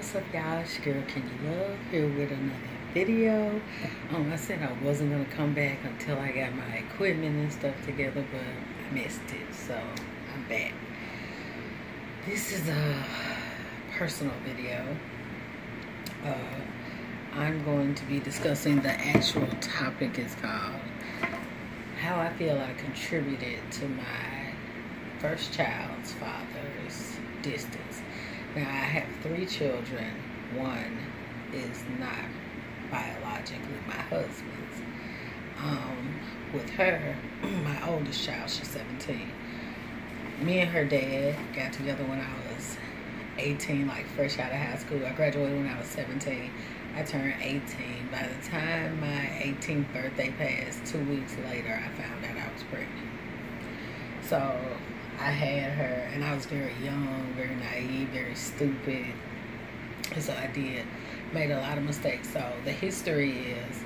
What's up, y'all? It's your girl Kenny Love here with another video. I said I wasn't gonna come back until I got my equipment and stuff together, but I missed it, so I'm back. This is a personal video. I'm going to be discussing the actual topic is called how I feel I contributed to my first child's father's distance. Now, I have 3 children. One is not biologically my husband's. With her, my oldest child, she's 17. Me and her dad got together when I was 18, like fresh out of high school. I graduated when I was 17. I turned 18. By the time my 18th birthday passed, 2 weeks later, I found out I was pregnant. So I had her, and I was very young, very naive, very stupid. And so I made a lot of mistakes. So the history is,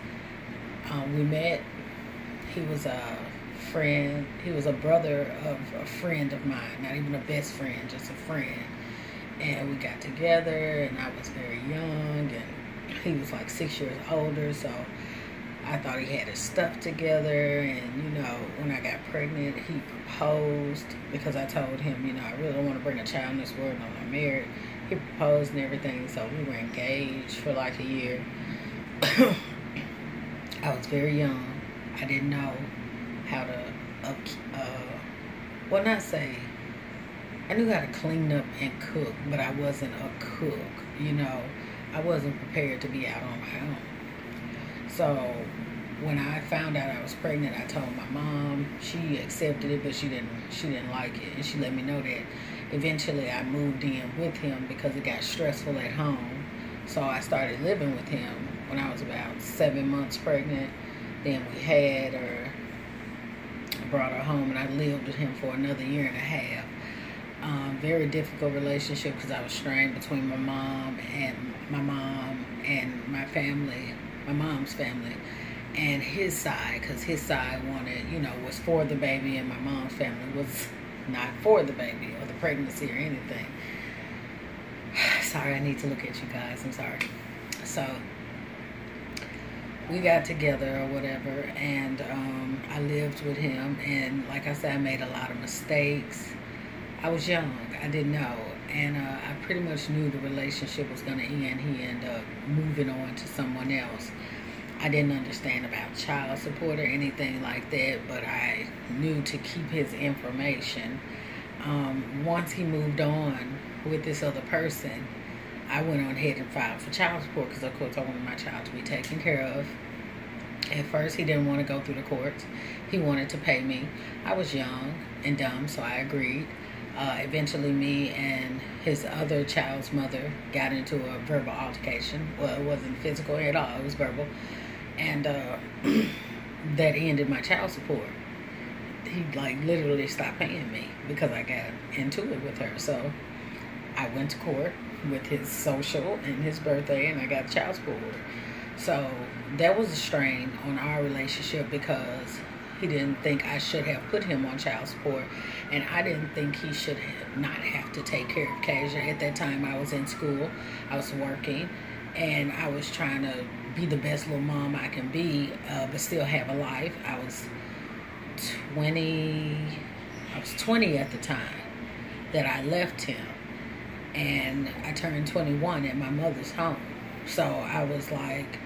we met. He was a friend. He was a brother of a friend of mine, not even a best friend, just a friend. And we got together, and I was very young, and he was like 6 years older. So I thought he had his stuff together, and when I got pregnant, he proposed because I told him, I really don't want to bring a child in this world, and I'm not married. He proposed and everything, so we were engaged for like a year. I was very young. I didn't know how to I knew how to clean up and cook, but I wasn't a cook, I wasn't prepared to be out on my own. So when I found out I was pregnant, I told my mom. She accepted it, but she didn't like it, and she let me know that. Eventually, I moved in with him because it got stressful at home. So I started living with him when I was about 7 months pregnant. Then we had her, brought her home, and I lived with him for another year and a half. Very difficult relationship because I was strained between my mom and my family. My mom's family and his side, because his side wanted, was for the baby, and my mom's family was not for the baby or the pregnancy or anything. Sorry, I need to look at you guys. I'm sorry. So we got together or whatever, and I lived with him, and like I said, I made a lot of mistakes. I was young. I didn't know. And I pretty much knew the relationship was going to end. He ended up moving on to someone else. I didn't understand about child support or anything like that, but I knew to keep his information. Once he moved on with this other person, I went on ahead and filed for child support because, of course, I wanted my child to be taken care of. At first, he didn't want to go through the courts. He wanted to pay me. I was young and dumb, so I agreed. Eventually, me and his other child's mother got into a verbal altercation. Well, it wasn't physical at all. It was verbal. And that ended my child support. He, literally stopped paying me because I got into it with her. So I went to court with his social and his birthday, and I got child support. So that was a strain on our relationship because he didn't think I should have put him on child support, and I didn't think he should not have to take care of Kasia. At that time, I was in school, I was working, and I was trying to be the best little mom I can be, but still have a life. I was 20 at the time that I left him, and I turned 21 at my mother's home. So I was like,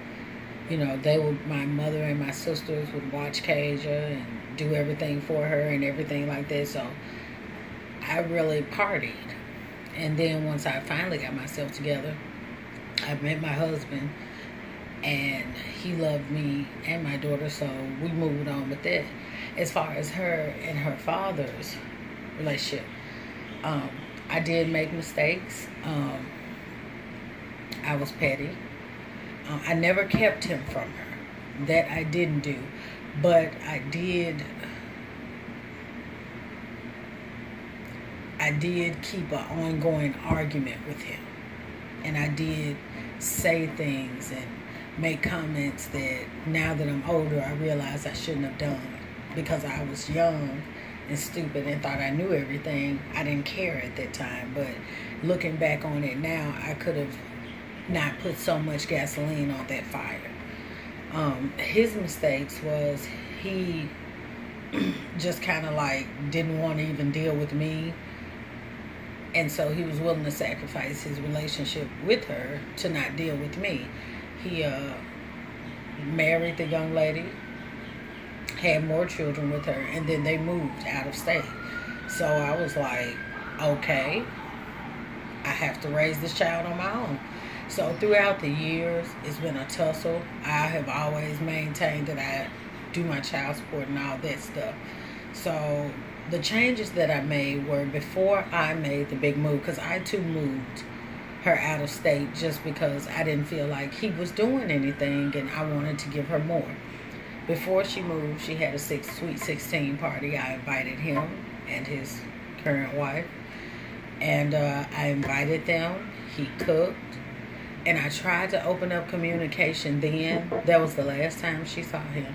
my mother and my sisters would watch Kasia and do everything for her and everything like that. So I really partied. And then once I finally got myself together, I met my husband, and he loved me and my daughter, so we moved on with that. As far as her and her father's relationship, I did make mistakes. I was petty. I never kept him from her. That I didn't do. But I did keep an ongoing argument with him. And I did say things and make comments that now that I'm older, I realize I shouldn't have done. Because I was young and stupid and thought I knew everything. I didn't care at that time. But looking back on it now, I could have not put so much gasoline on that fire. His mistakes was he just kind of like didn't want to even deal with me, and so he was willing to sacrifice his relationship with her to not deal with me. He married the young lady, had more children with her, and then they moved out of state. So I was like, okay, I have to raise this child on my own. So throughout the years, it's been a tussle. I have always maintained that I do my child support and all that stuff. So the changes that I made were before I made the big move, because I too moved her out of state just because I didn't feel like he was doing anything and I wanted to give her more. Before she moved, she had a Sweet 16 party. I invited him and his current wife, and I invited them. He cooked. And I tried to open up communication then. That was the last time she saw him.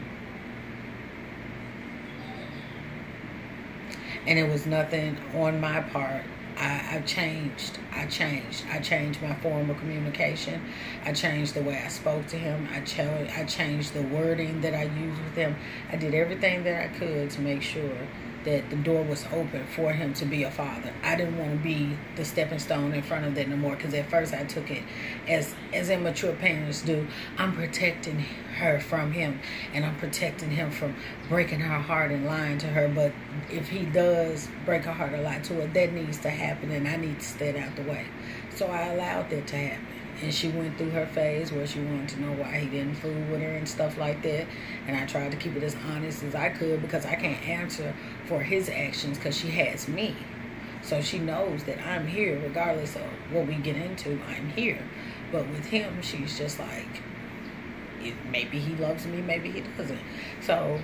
And it was nothing on my part. I changed. I changed my form of communication. I changed the way I spoke to him. I changed the wording that I used with him. I did everything that I could to make sure that the door was open for him to be a father. I didn't want to be the stepping stone in front of that no more, because at first I took it as immature parents do. I'm protecting her from him, and I'm protecting him from breaking her heart and lying to her. But if he does break her heart or lie to her, that needs to happen, and I need to stay out the way. So I allowed that to happen. And she went through her phase where she wanted to know why he didn't fool with her and stuff like that. And I tried to keep it as honest as I could, because I can't answer for his actions, because she has me. So she knows that I'm here regardless of what we get into. I'm here. But with him, she's just like, maybe he loves me, maybe he doesn't. So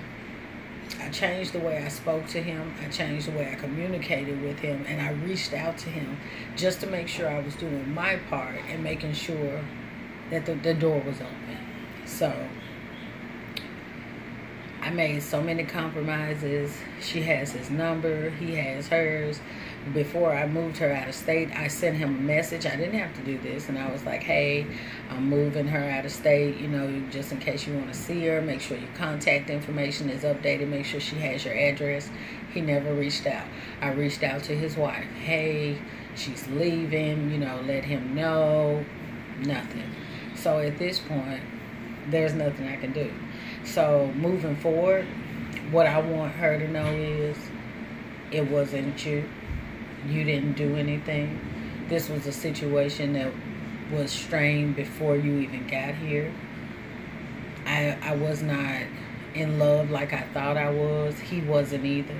I changed the way I spoke to him. I changed the way I communicated with him. And I reached out to him just to make sure I was doing my part and making sure that the door was open. So I made so many compromises. She has his number. He has hers. Before I moved her out of state, I sent him a message. I didn't have to do this. And I was like, hey, I'm moving her out of state, just in case you want to see her. Make sure your contact information is updated. Make sure she has your address. He never reached out. I reached out to his wife. Hey, she's leaving, let him know. Nothing. So at this point, there's nothing I can do. So moving forward, what I want her to know is it wasn't you. You didn't do anything. This was a situation that was strained before you even got here. I was not in love like I thought I was. He wasn't either.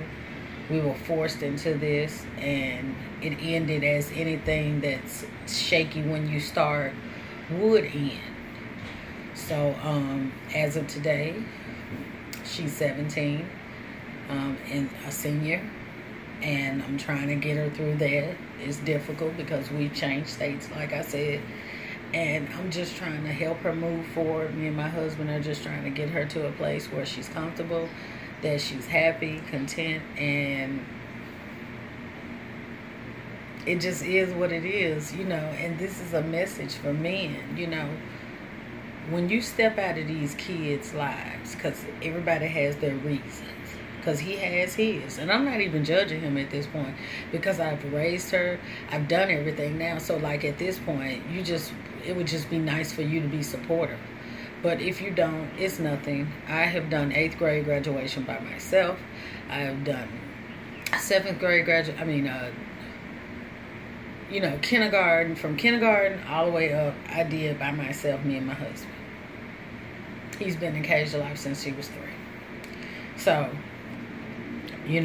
We were forced into this, and it ended as anything that's shaky when you start would end. So as of today, she's 17 and a senior. And I'm trying to get her through that. It's difficult because we changed states, like I said. And I'm just trying to help her move forward. Me and my husband are just trying to get her to a place where she's comfortable, that she's happy, content, and it just is what it is, And this is a message for men, When you step out of these kids' lives, because everybody has their reasons. Because he has his. And I'm not even judging him at this point, because I've raised her. I've done everything now. So like at this point, it would just be nice for you to be supportive. But if you don't, it's nothing. I have done 8th grade graduation by myself. I have done 7th grade kindergarten. From kindergarten all the way up, I did by myself, me and my husband. He's been in Cage of Life since he was 3. So it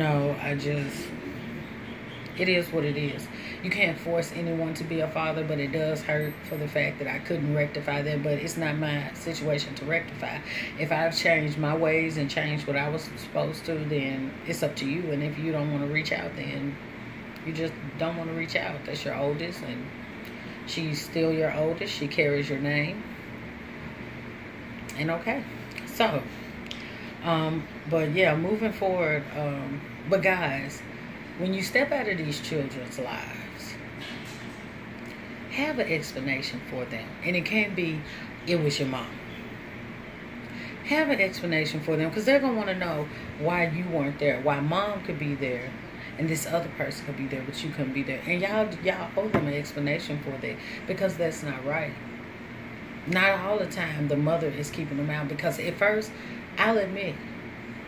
is what it is. You can't force anyone to be a father, but it does hurt for the fact that I couldn't rectify that. But it's not my situation to rectify. If I've changed my ways and changed what I was supposed to, then it's up to you. And if you don't want to reach out, then you just don't want to reach out. That's your oldest, and she's still your oldest. She carries your name. And okay. So but yeah, moving forward, but guys, when you step out of these children's lives, have an explanation for them. And it can't be, it was your mom. Have an explanation for them, because they're going to want to know why you weren't there, why mom could be there and this other person could be there, but you couldn't be there. And y'all owe them an explanation for that, because that's not right. Not all the time the mother is keeping them out, because at first, I'll admit,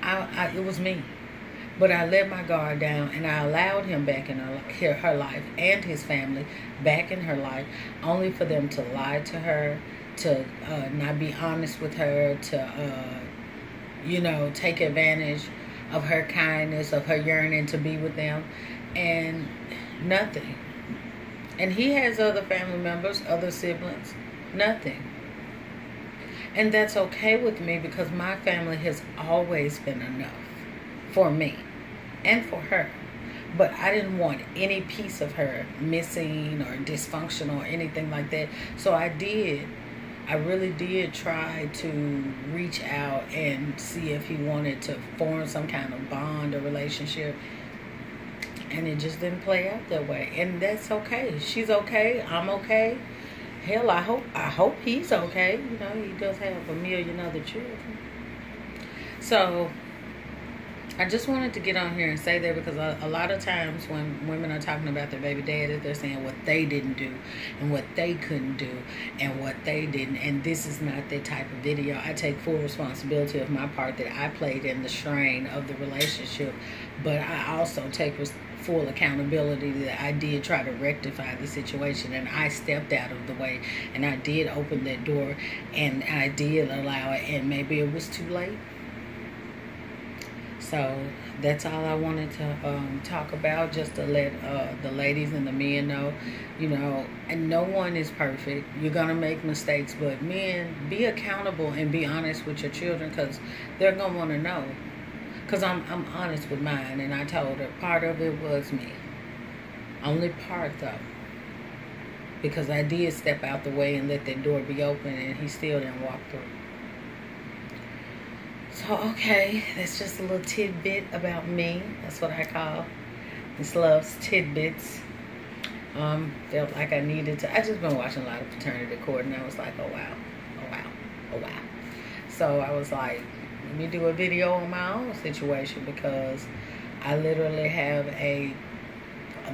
it was me. But I let my guard down, and I allowed him back in her life, and his family back in her life, only for them to lie to her, to not be honest with her, to, take advantage of her kindness, of her yearning to be with them, and nothing. And he has other family members, other siblings, nothing. And that's okay with me, because my family has always been enough for me and for her. But I didn't want any piece of her missing or dysfunctional or anything like that. So I really did try to reach out and see if he wanted to form some kind of bond or relationship. And it just didn't play out that way. And that's okay. She's okay. I'm okay. Hell, I hope he's okay. He does have a million other children. So I just wanted to get on here and say that, because a lot of times when women are talking about their baby daddy, they're saying what they didn't do and what they couldn't do and what they didn't. And this is not that type of video. I take full responsibility of my part that I played in the strain of the relationship, but I also take full accountability that I did try to rectify the situation, and I stepped out of the way, and I did open that door, and I did allow it, and maybe it was too late. So that's all I wanted to talk about, just to let the ladies and the men know, and no one is perfect. You're going to make mistakes, but men, be accountable and be honest with your children, because they're going to want to know. Because I'm honest with mine, and I told her part of it was me. Only part, though. Because I did step out the way and let that door be open, and he still didn't walk through. So, okay, that's just a little tidbit about me. That's what I call Miss Love's Tidbits. Felt like I needed to. I just been watching a lot of Paternity Court, and I was like, oh wow. So I was like, let me do a video on my own situation, because I literally have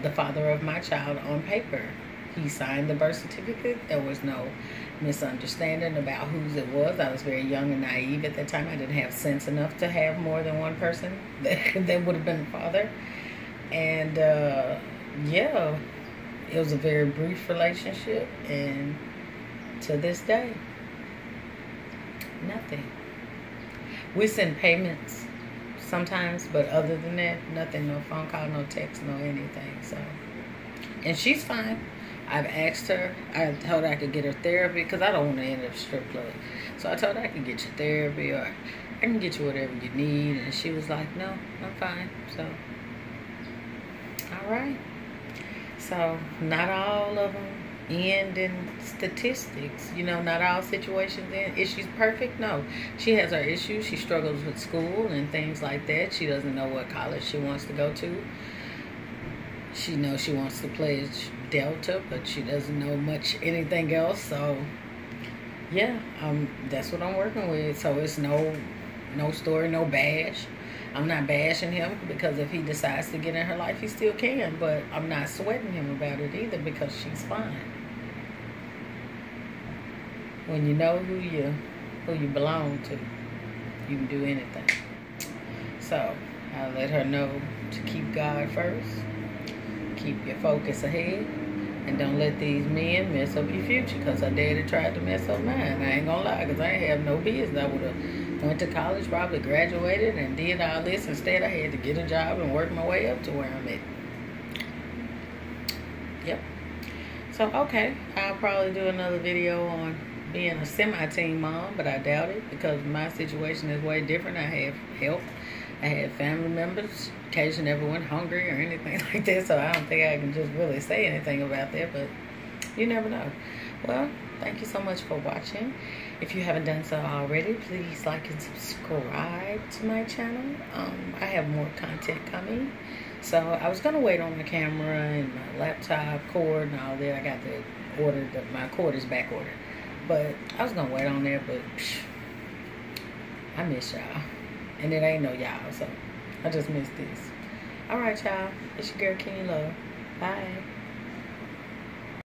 the father of my child on paper. He signed the birth certificate. There was no misunderstanding about whose it was. I was very young and naive at that time. I didn't have sense enough to have more than one person that would have been the father. And it was a very brief relationship, and to this day, nothing. We send payments sometimes, but other than that, nothing. No phone call, no text, no anything. So, and she's fine. I've asked her. I told her I could get her therapy, because I don't want to end up strip club. So I told her I could get you therapy, or I can get you whatever you need. And she was like, no, I'm fine. So, all right. So not all of them end in statistics. Not all situations end. Is she perfect? No. She has her issues. She struggles with school and things like that. She doesn't know what college she wants to go to. She knows she wants to play Delta, but she doesn't know much anything else. So, yeah, that's what I'm working with. So it's no story, no bash. I'm not bashing him, because if he decides to get in her life, he still can. But I'm not sweating him about it either, because she's fine. When you know who you belong to, you can do anything. So I let her know to keep God first. Keep your focus ahead, and don't let these men mess up your future, because her daddy tried to mess up mine. I ain't gonna lie, because I ain't have no business. I would have went to college, probably graduated, and did all this. Instead, I had to get a job and work my way up to where I'm at. Yep. So, okay, I'll probably do another video on being a semi-teen mom, but I doubt it, because my situation is way different. I have help. I had family members. Occasionally everyone hungry or anything like that, so I don't think I can just really say anything about that, but you never know. Well, thank you so much for watching. If you haven't done so already, please like and subscribe to my channel. I have more content coming, So I was gonna wait on the camera and my laptop cord and all that. I got the order, my cord is back ordered. But I was gonna wait on there, but I miss y'all. And it ain't no y'all, so I just miss this. Alright, y'all. It's your girl Kenny Love. Bye.